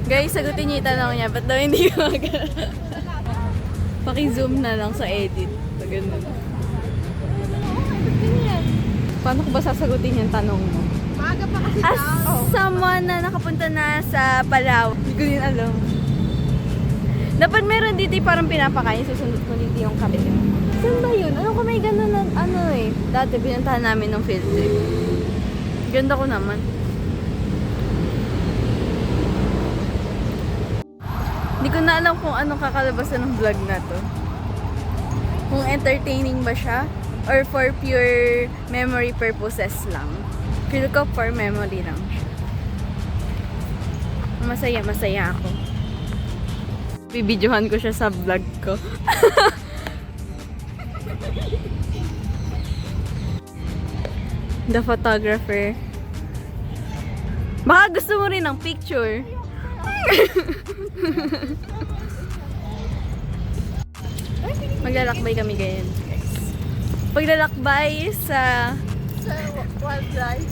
Guys, sagutin niyo yung tanong niya. Ba't daw hindi ko magana? Paki-zoom na lang sa edit. Pag ganun. Paano ko ba sasagutin yung tanong mo? Maaga pa kasi As daw. someone na nakapunta na sa Palawan, hindi ko din alam. Dapat meron dito yung parang pinapakain. Susunod ko dito yung kapit. Saan ba yun? Ano ko may gano'n na, ano eh. Dati pinuntahan namin ng field trip. Ganda ko naman. Hindi ko na alam kung anong kakalabasan ng vlog na to. Kung entertaining ba siya or for pure memory purposes lang. Feel ko for memory lang siya. Masaya ako. Bibidyohan ko siya sa vlog ko. The photographer. Baka gusto mo rin ng picture. Maglalakbay kami ganyan, guys. Paglalakbay sa Wildlife.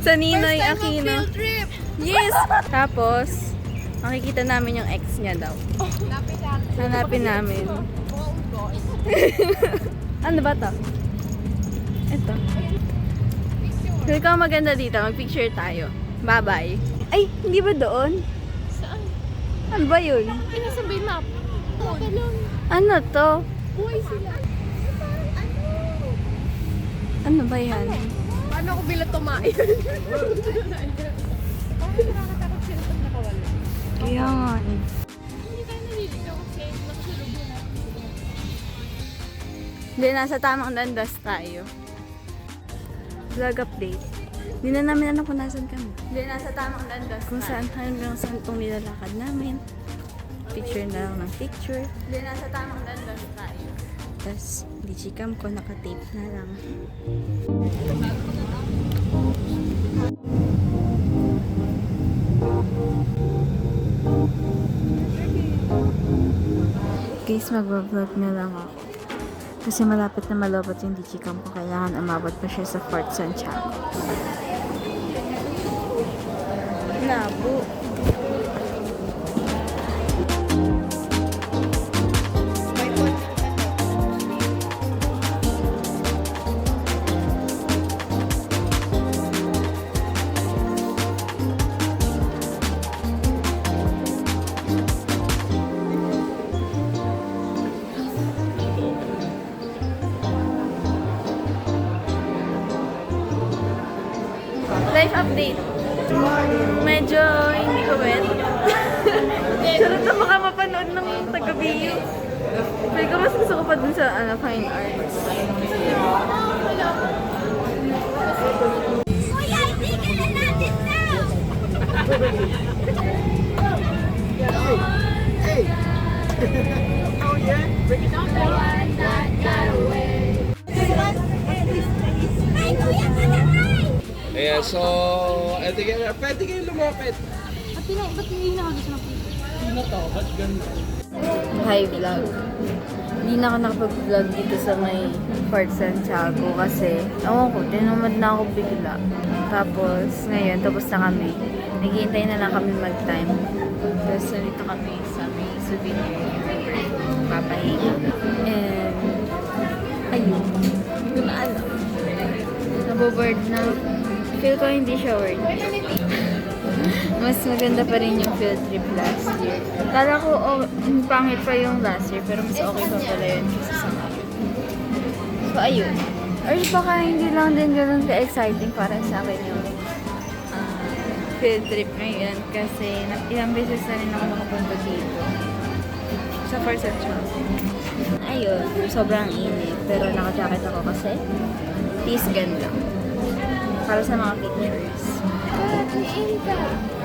sa Ninoy First time Aquino. field trip. Yes! Tapos, makikita namin yung ex niya daw. Lapit lang. Hanapin namin. Ano ba to? Ito. Kung ikaw maganda dito, mag-picture tayo. Bye-bye. Ay, hindi ba doon? Saan? Ano ba yun? Ay, nasa bay map. Talong. Ano to? Buhay sila. Parang ano? Ano ba yan? Paano ako bila tumain? Parang nakakatakot sila pag nakawala. Kaya nga eh. Hindi tayo naliligaw kasi nakasulubong natin. Hindi, nasa tamang landas tayo. Vlog update. Hindi na namin alam kung nasan kami. Hindi, nasa tamang landas kung saan hanggang saan itong nilalakad namin. Picture na lang ng picture. Hindi, nasa tamang landas tayo. Tapos, digicam ko, nakatape na lang. Guys, mag-vlog na lang ako. Kasi malapit na malobot yung digicam ko. Kailangan umabot pa siya sa Fort Santiago. Labo. Life update. Medyo hindi ko wet. Sarap na baka mapanood ng taga-bio. Pero ko mas gusto ko pa dun sa Fine Arts. Kuya, itigil na natin na! Oh yeah? Break it down. The one that got away. Ay, kuya, patay! Ayan, so, pwede kayo lumapit. Ba't hindi nakagusto na po? Hi vlog. Hindi na ako nakapag-vlog dito sa may Fort Santiago kasi ewan ko, tinumad na ako bigla. Tapos ngayon, tapos na kami. Naghihintay na lang kami mag-time. Tapos nandito kami sa may souvenir papahinga. And ayun, hindi ko na alam. Naboboard na. Feel ko hindi siya worth it. Mas maganda pa rin yung field trip last year. Kala ko, pangit pa yung last year, pero mas okay pa pala yun kasi sa ngayon. So, ayun. Or baka hindi lang din ganun ka-exciting para sa akin yung field trip ngayon kasi ilang beses na rin ako nakapunta dito sa Fort Santiago. Ayun, sobrang init, pero naka-jacket ako kasi tisgan lang. Para sa mga pictures.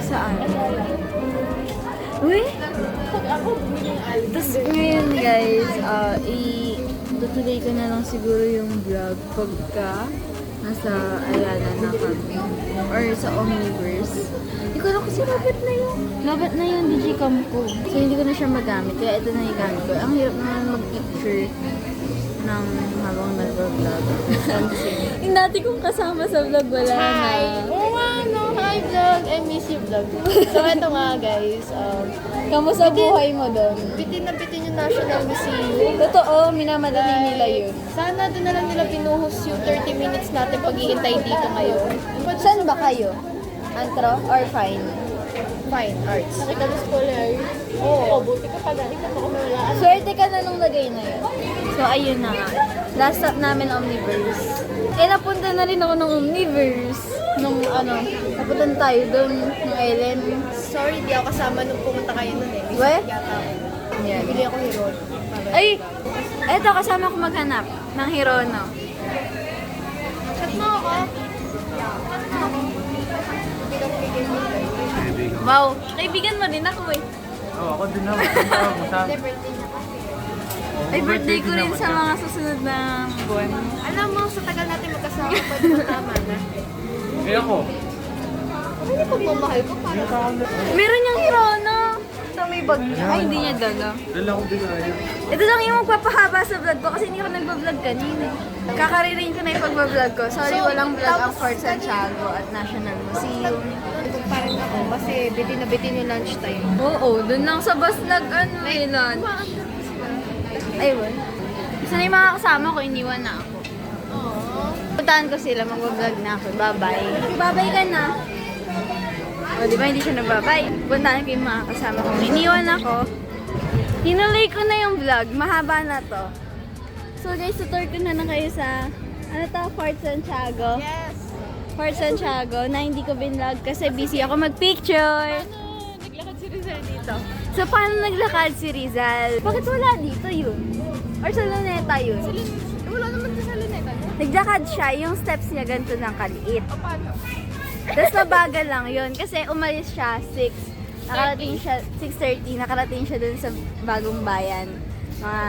Saan? Uy! Tapos ngayon guys, tutuloy ko na lang siguro yung vlog pagka nasa Ayala na kami. Or sa Omniverse. Hindi ko alam kasi labat na yung digicam ko. So hindi ko na siya magamit. Kaya ito na yung gamit ko. Ang hirap naman mag-picture ng habang nag-vlog. Yung dati kong kasama sa vlog wala na. Oo nga, no? Hi! my vlog! I miss you vlog. So, eto nga guys. Kamusta buhay mo doon? Bitin na bitin yung National Museum. Totoo, minamadali nila yun. Sana doon na lang nila pinuhos yung 30 minutes natin pag-iintay dito ngayon. Saan ba kayo? Antro or fine? Fine arts. Nakita mo scholar? Oo. Buti ka pa dahil ka wala. Swerte ka na nung lagay na yun. So, ayun na nga. Last stop namin, Omniverse. Napunta na rin ako ng Omniverse. Nung napunta na tayo doon, nung Ellen. Sorry, di ako kasama nung pumunta kayo nun eh. We? Yata ako. Yan. Bili ako hero. Ay! Eto, kasama ko maghanap ng Hirono. Chat mo ako. Wow! Kaibigan mo din ako eh. Oo, ako din naman. Ang tawag mo sa Birthday niya kasi. Ay, birthday ko rin sa mga susunod na buwan. Alam mo, sa tagal natin magkasama, pwede mo tama na. Eh ako. Ano pagmamahal ko? Parang Meron niyang Hirono! Ito may bag niya. Ay, hindi niya dala. Dala ko din ayaw. Ito lang yung magpapahaba sa vlog ko kasi hindi ako nagbablog kanina. Kakaririn ko na yung pagbablog ko. Sorry, So, walang vlog ang tapos Fort Santiago at National Museum. parang ako kasi bitin na bitin yung lunchtime. Oo, dun lang sa bus nag lunch. Ayun. Gusto na yung mga kasama ko, iniwan na ako. Puntahan ko sila, mag-vlog na ako. Bye-bye. Bye-bye ka na. O, di ba hindi siya nagbabay? Puntahan ko yung mga kasama ko. Iniwan ako. Tinuloy ko na yung vlog. Mahaba na to. So guys, tutor ko na kayo sa, Fort Santiago. Yes! Fort Santiago na hindi ko binlog kasi busy ako mag-picture. Naglakad si Rizal dito. So, paano naglakad si Rizal? Bakit wala dito yun? Or sa Luneta yun? Wala naman sa Luneta. Naglakad siya, yung steps niya ganito ng kaliit. O paano? Tapos mabagal lang yun kasi umalis siya 6. Nakarating siya 6:30, nakarating siya dun sa Bagong Bayan. Mga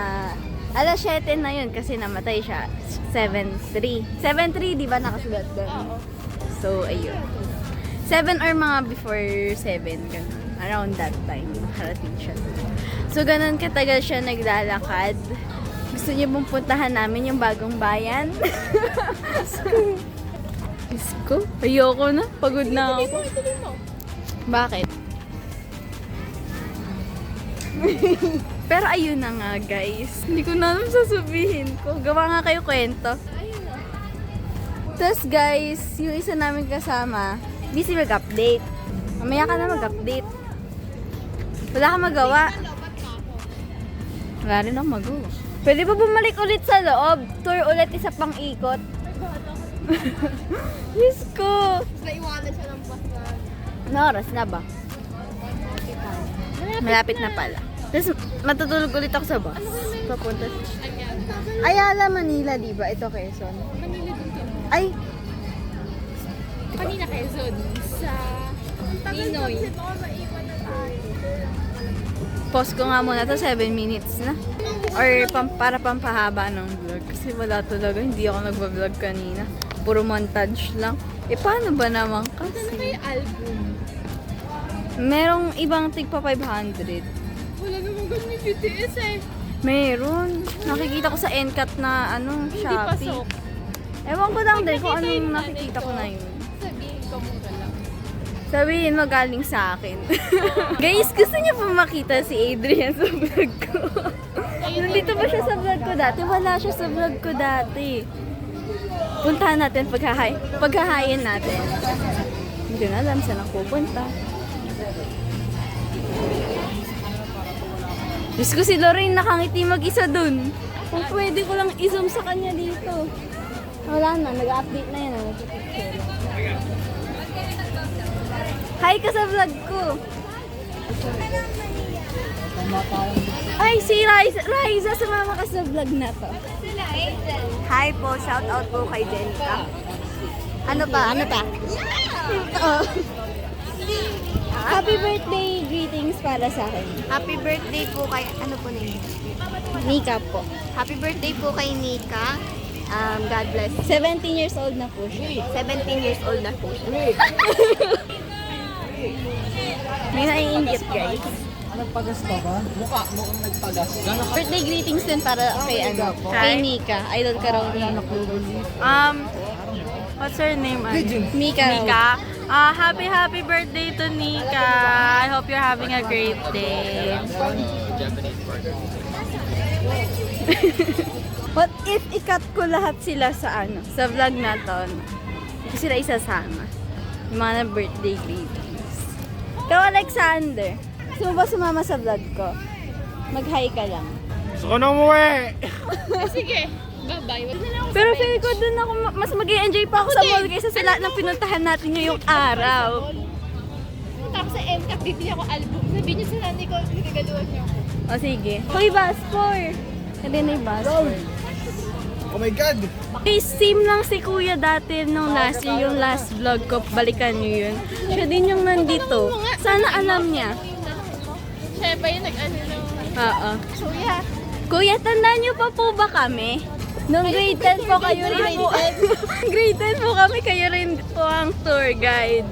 alas 7 na yun kasi namatay siya 7:03. 7:03, di ba nakasulat doon? Oo. So, ayun. 7 or mga before 7, ganun. Around that time, nakarating siya. So, ganun katagal siya naglalakad. Gusto niyo bang puntahan namin yung Bagong Bayan? Diyos ko, ayoko na. Pagod na ako. Ituloy mo. Bakit? Pero ayun na nga, guys. Hindi ko na alam sasabihin ko. Gawa nga kayo kwento. Ayun na. Tapos guys, yung isa namin kasama, busy mag-update. Mamaya ka na mag-update. Wala kang magawa. Wala rin akong magawa. Pwede ba bumalik ulit sa loob? Tour ulit, isa pang ikot. Diyos ko! Naiwanan siya ng bus na. Ano oras na ba? Malapit na pala. Tapos matutulog ulit ako sa bus. Papunta. Ayala, Manila, di ba? Ito Quezon. Manila din ka. Ay! Kanina Quezon. Sa Ninoy. Pause ko nga muna to 7 minutes na. Or para pampahaba ng vlog. Kasi wala talaga, hindi ako nagbablog kanina. Puro montage lang. Eh paano ba naman kasi? May album. Merong ibang tig pa 500. Wala namang ganun yung BTS eh. Meron. Nakikita ko sa NCAT na Hindi Shopee. pasok. Ewan ko lang din kung Nakikita yung anong nanay nakikita ko ko. na yun. Sabihin ko muna lang. Sabihin mo galing sa akin. Guys, gusto niyo pa makita si Adrian sa vlog ko. Nandito ba siya sa vlog ko dati? Wala siya sa vlog ko dati. Puntahan natin paghahayin natin. Hindi ko na alam saan ako pupunta. Diyos ko si Lorraine nakangiti mag-isa dun. Kung pwede ko lang i-zoom sa kanya dito. Wala na, nag-update na yan. Nag-picture. Hi ka sa vlog ko. Ay, si Riza. Riza, sumama ka sa vlog na to. Hi po, shout out po kay Jenica. Ano pa? Oo. Happy birthday greetings para sa akin. Happy birthday po kay, ano po name? Nika po. Happy birthday po kay Nika. God bless. 17 years old na po siya. 17 years old na po siya. May naiingit guys. Nagpagas ka ba? Mukha mo kung nagpagas. Birthday greetings din para kay kay Nika. Idol ka raw niya. What's her name? Mika. Mika. Happy birthday to Nika. I hope you're having a great day. What if ikat ko lahat sila sa sa vlog na to? Hindi ko sila isasama. Yung mga birthday greetings. Ikaw, Alexander. Gusto mo ba sumama sa vlog ko? Mag-hi ka lang. Gusto ko na umuwi! Sige. Bye-bye. Wag na lang ako Pero sa feel ko dun ako, mas mag-i-enjoy pa ako sa mall kaysa sa lahat ng pinuntahan natin ngayong araw. Tapos sa MCAP, bibili ako album. Sabihin niyo sa nanay ko, nagagaluhan niyo ako. O sige. Hoy, Baspor! Hindi na yung Baspor. Oh my God! Okay, same lang si Kuya dati nung last year, yung last vlog ko. Balikan niyo yun. Siya din yung nandito. Sana alam niya. Siya ba yung nag-ano ng... Oo. Kuya. Kuya, tandaan niyo pa po ba kami? Nung grade 10 po kayo rin po. Grade 10 po kami, kayo rin po ang tour guide.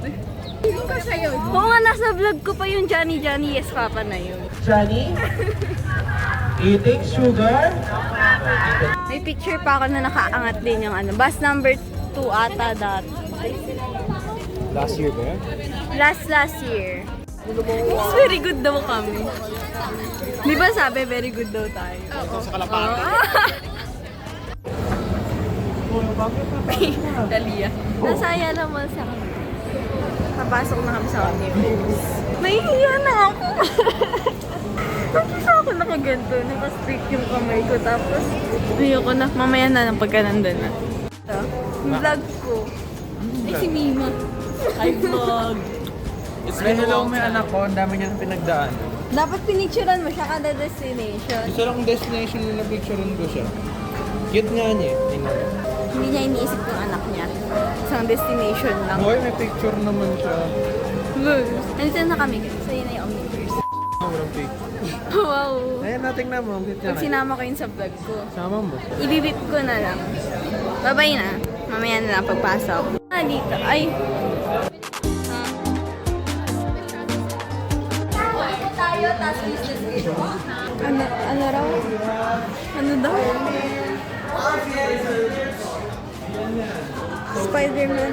Sino ka sa'yo? Oo nga, nasa vlog ko pa yung Johnny Yes Papa na yun. Johnny? Eating sugar? May picture pa ako na nakaangat din yung bus number 2 ata dati. Last year ba yan? Last year. It's very good daw kami. Di ba sabi, very good daw tayo? Oo. Sa Kalapate. Dalia. Nasaya naman sa kami. Napasok na kami sa Omnibus. Nahihiya na ako. Bakit ako nakaganto? Nakastrict yung kamay ko. Tapos, ayoko na. Mamaya na lang pagka nandun na. Ito, yung vlog ko. Ay, si Mima. Hi, vlog. May hello, may anak ko. Ang dami niyang pinagdaan. Dapat pinicturean mo siya kada destination. Gusto lang destination na picturean ko siya. Cute nga niya. Tingnan mo. Hindi niya iniisip yung anak niya. Isang destination lang. Boy, may picture naman siya. Nandito na kami. So, yun na yung Omniverse. Walang picture. Wow. Ayan, natin na mo. Pag sinama ko yun sa vlog ko, Sama mo. ibibip ko na lang. Babay na. Mamaya na lang pagpasok. Dito. Ay. Ano raw? Ano daw? Spider-Man.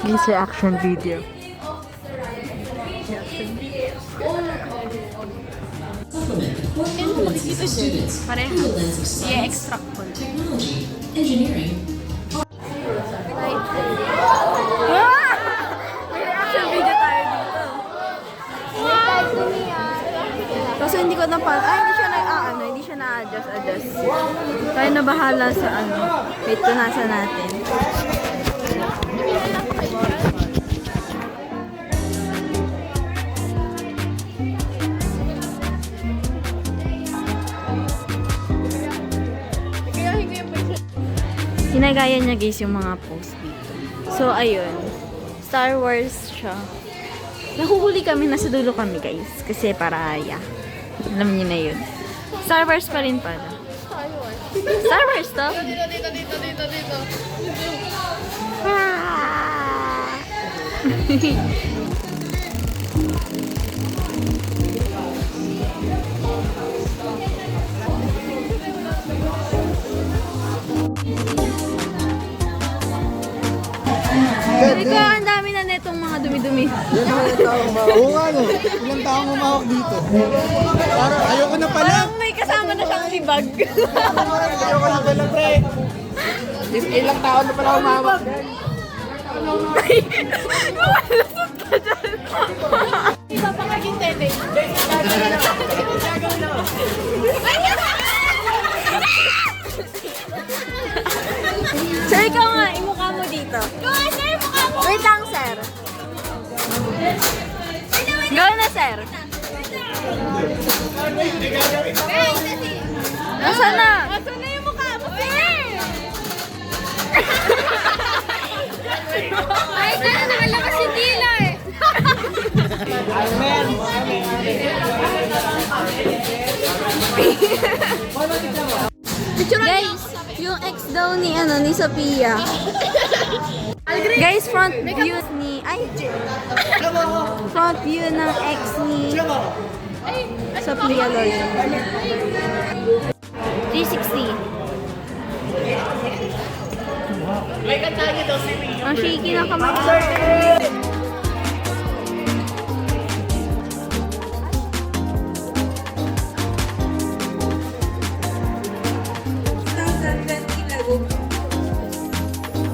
This reaction video. Pareha. I-extract ko. May reaction video tayo dito. Kasi hindi ko na hindi siya na-adjust. Tayo na bahala sa Wait, tunasan natin. Ginagaya niya guys yung mga post dito. So, ayun. Star Wars siya. Nahuhuli kami, nasa dulo kami guys. Kasi para, alam niyo na yun. Star Wars pa rin pala. Star Wars to? Dito. Ah! Ikaw, ang dami na netong mga dumi-dumi. Yan ang ilang taong Oo nga no. Ilang taong umawak dito. Parang ayoko na pala. Parang may kasama na siyang libag. Ayoko na pala, pre. Ilang taon na pala umawak. Malasot ka dyan. Iba pa kaging tete. Sir, ikaw nga, imukha mo dito. Wait lang, sir. Gawin na, sir. Nasaan na? Asan na yung mukha mo, sir? Ay, dyan, nakalakas si Dila eh. Guys, yung ex daw ni Sophia. Guys, front view ng ex ni Sophia Loyo. 360. Ang shaky na kamay.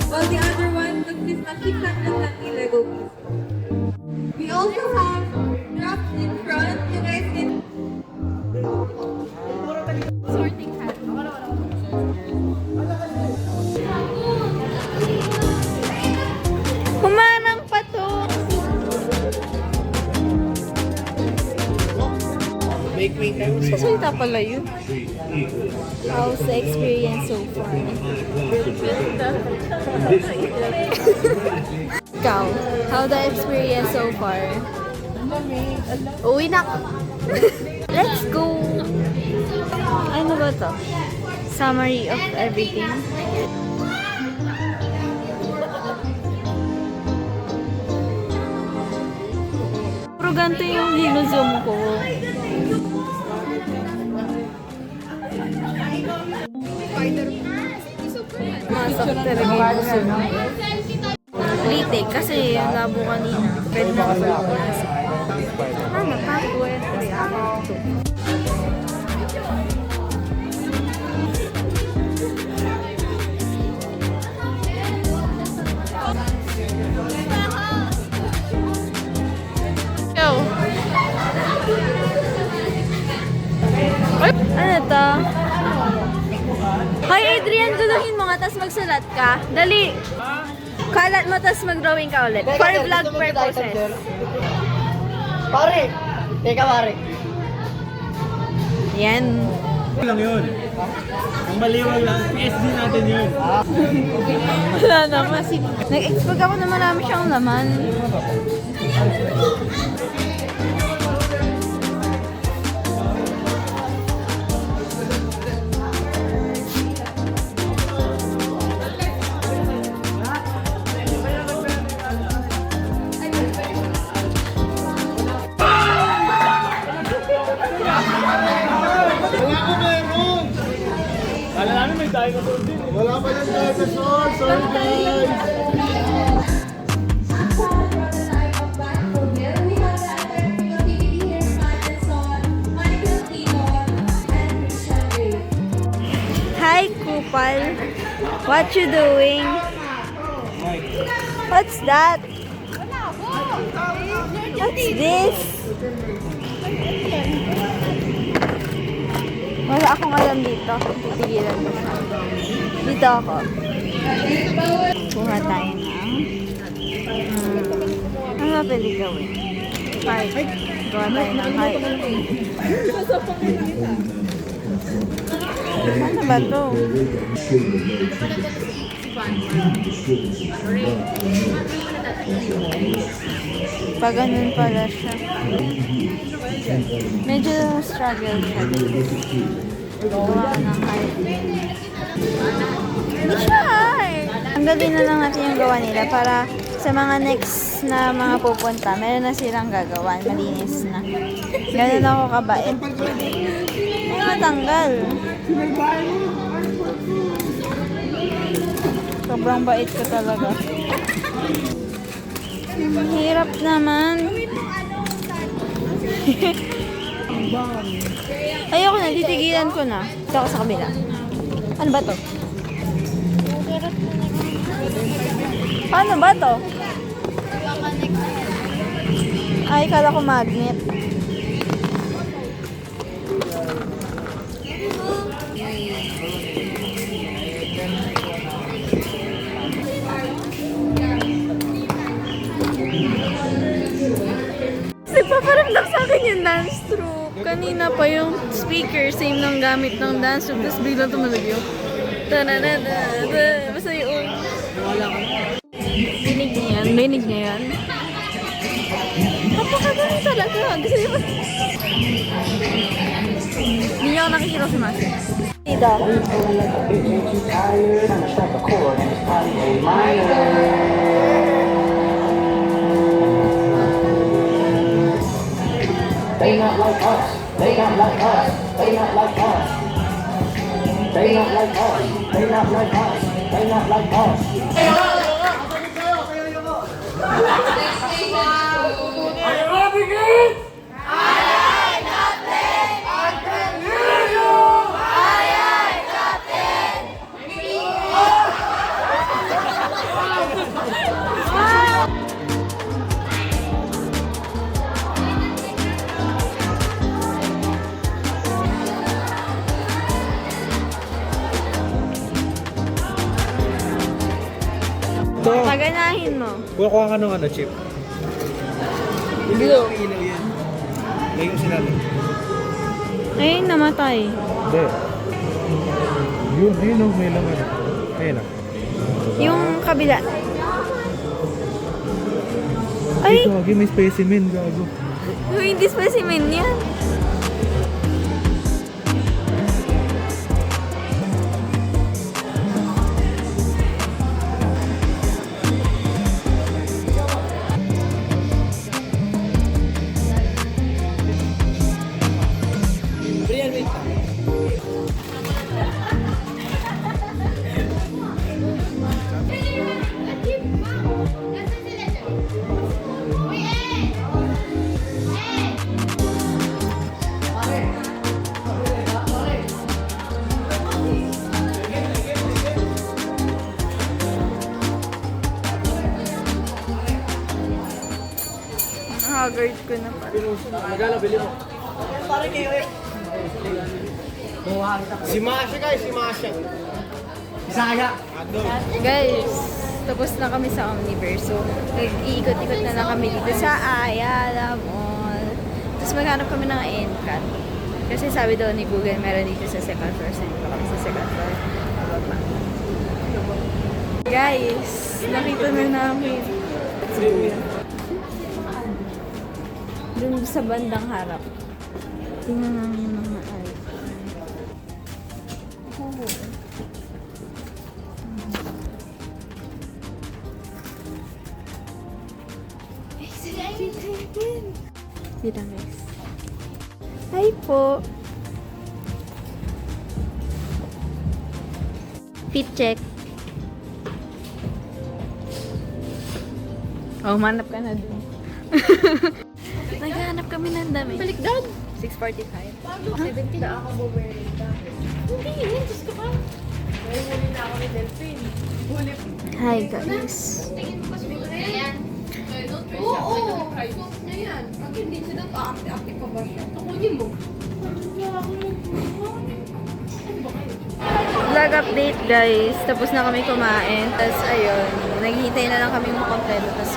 While the other one consists of 620 Lego pieces. We also have drops in front. You guys can Sorting hat. Humarang pa to. Sasalita pala yun. How's the experience so far? Ikaw, how the experience so far? Uwi na ako. Let's go! Ano ba to? Summary of everything. Pero ganito yung hino-zoom ko. Masak talaga yung zoom. Lite, kasi yung labo kanina. Pwede na ako sa ano, password. Yo! Ano to? Hoy, Adrian, guluhin mo nga, tapos magsulat ka. Dali! Kalat mo, tapos mag-drawing ka ulit. For vlog purposes. Pare! Teka pare. Yan. lang yun. Ang maliwag lang, PSD natin yun. Wala naman. Nag-expect ako na marami siyang laman. Kala namin may dinosaur din. Wala pa yung dinosaur. Sorry guys. Hi, Kupal. What you doing? What's that? What's this? Wala akong alam dito. Titigilan mo siya. Dito ako. Kuha tayo ng... ano ba pwede gawin? Heart. Kuha tayo ng heart. Ano ba to? Pag ganun pala siya. Medyo struggle siya. Gawa ng heart. Hindi siya heart. Tanggalin na lang natin yung gawa nila para sa mga next na mga pupunta, meron na silang gagawan. Malinis na. Ganun ako kabait. Ay, matanggal. Sobrang bait ko talaga. Hirap naman. Ayoko na, titigilan ko na. Ito ako sa kabila. Ano ba to? Paano ba to? Ay, kala ko magnet. Nagpaparamdam sa akin yung dance troupe. Kanina pa yung speaker, same ng gamit ng dance troupe. Tapos biglang tumunog yung ta-da-da-da-da. Basta yung... Dinig niya yan? Dinig niya yan? Napakagaling talaga. Gusto niyo ba? Hindi niya ako nakikita si Masi. Dito. They not like us. They not like us. They not like us. They not like us. They not like us. They not like us. Ito. Paganahin mo. Kuha ka ng ano, chip. Ilaw yan. Ngayon sinabi. Ayun, namatay. Hindi. Yun, ayun o, may laman. Ayun o. Yung kabila. Ay! Gagi, may specimen, gago. Hindi specimen yan. Haggard ko na pala. Si Masha guys, si Masha. Bisaya. Guys, tapos na kami sa Omniverse. So, nag-iikot-ikot na lang kami dito sa Ayala Mall. Tapos maghanap kami ng endcat. Kasi sabi daw ni Google, meron dito sa second floor. So, dito kami sa second floor. Bababa. Guys, nakita na namin. Dun sa bandang harap. Tingnan namin yung mga ay. Wait lang guys. Hi po. Fit check. Oh, manap ka na dun. Naghahanap kami ng dami. Balikdad. 6:45. 70 na ako bumerita. Hindi, yun. Diyos ko pa. Huli na ako ni Delphine. Huli. Hi guys. Tingin mo kasi ko na yan. Oo. Suot niya yan. Pag hindi siya daw, aakti-akti pa ba siya? Tukunin mo. Vlog update guys. Tapos na kami kumain. Tapos ayun, naghihintay na lang kami makompleto. Tapos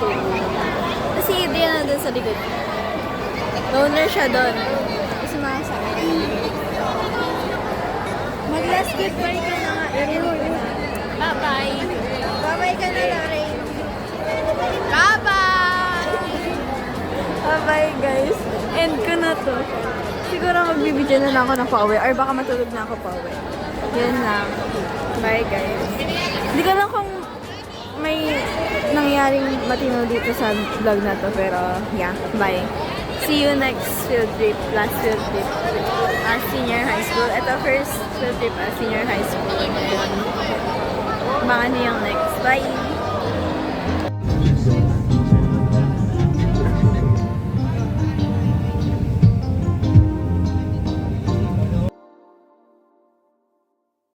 si Adrian na doon sa likod. Loner siya doon. Kasi makasama. Mag-last goodbye ka na nga. Bye-bye. Bye-bye ka na, Lorraine. Bye-bye! Bye-bye guys. End ko na to. Siguro magbibidyo na lang ako ng pauwi. Or baka matulog na ako pauwi. Yun lang. Bye guys. Hindi ko lang kung may nangyaring matino dito sa vlog na to. Pero yeah, bye. See you next field trip. Last field trip. Senior high school. Ito first field trip senior high school. Baka niyo yung next. Bye!